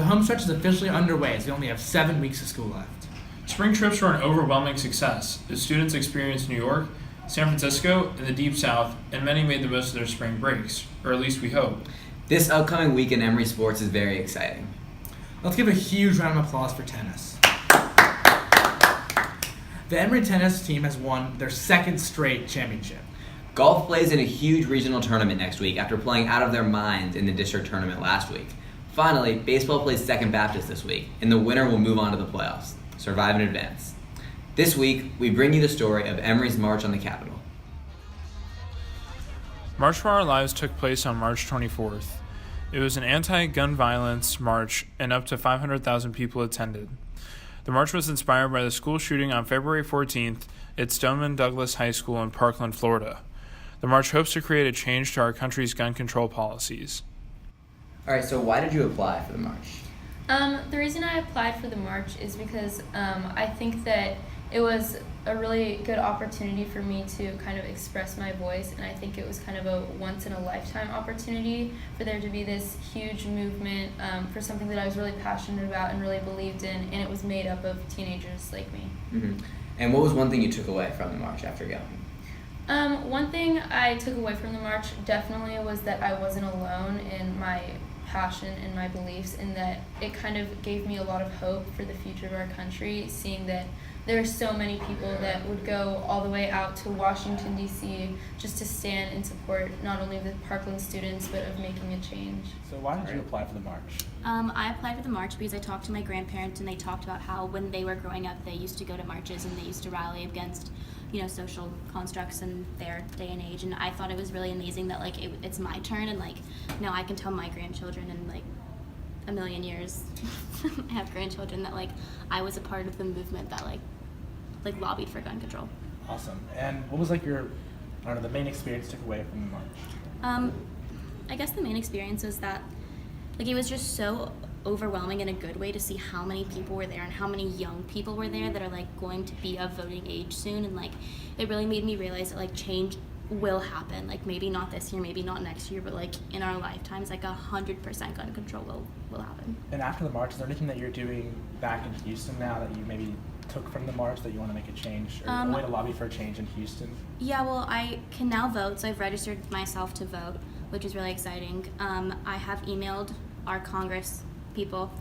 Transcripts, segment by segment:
home stretch is officially underway as we only have 7 weeks of school left. Spring trips were an overwhelming success as students experienced New York, San Francisco, and the Deep South, and many made the most of their spring breaks, or at least we hope. This upcoming week in Emery sports is very exciting. Let's give a huge round of applause for tennis. The Emery tennis team has won their second straight championship. Golf plays in a huge regional tournament next week after playing out of their minds in the district tournament last week. Finally, baseball plays Second Baptist this week, and the winner will move on to the playoffs. Survive in advance. This week, we bring you the story of Emery's March on the Capitol. March for Our Lives took place on March 24th. It was an anti-gun violence march, and up to 500,000 people attended. The march was inspired by the school shooting on February 14th at Stoneman Douglas High School in Parkland, Florida. The march hopes to create a change to our country's gun control policies. All right, so why did you apply for the march? The reason I applied for the march is because I think that it was a really good opportunity for me to kind of express my voice, and I think it was kind of a once-in-a-lifetime opportunity for there to be this huge movement for something that I was really passionate about and really believed in, and it was made up of teenagers like me. Mm-hmm. And what was one thing you took away from the march after going? One thing I took away from the march definitely was that I wasn't alone in my passion and my beliefs, and that it kind of gave me a lot of hope for the future of our country, seeing that there are so many people that would go all the way out to Washington, D.C. just to stand and support not only the Parkland students, but of making a change. So why did you apply for the march? I applied for the march because I talked to my grandparents, and they talked about how when they were growing up, they used to go to marches and they used to rally against, social constructs in their day and age. And I thought it was really amazing that it's my turn, and now I can tell my grandchildren in a million years, I have grandchildren, that I was a part of the movement that lobbied for gun control. Awesome. And what was the main experience you took away from the march? I guess the main experience was that it was just so overwhelming in a good way to see how many people were there and how many young people were there that are going to be of voting age soon, and it really made me realize that change will happen. Maybe not this year, maybe not next year, but in our lifetimes 100% gun control will happen. And after the march, is there anything that you're doing back in Houston now that you maybe took from the march that you want to make a change, or a way to lobby for a change in Houston? Yeah, well, I can now vote, so I've registered myself to vote, which is really exciting. I have emailed our Congress people,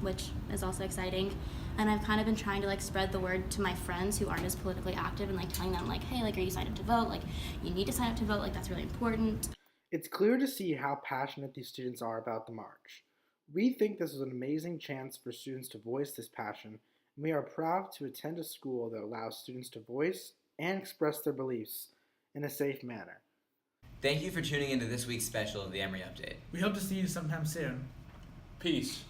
which is also exciting, and I've kind of been trying to spread the word to my friends who aren't as politically active, and telling them hey, are you signed up to vote? You need to sign up to vote. That's really important. It's clear to see how passionate these students are about the march. We think this is an amazing chance for students to voice this passion, and we are proud to attend a school that allows students to voice and express their beliefs in a safe manner. Thank you for tuning into this week's special of the Emery Update. We hope to see you sometime soon. Peace.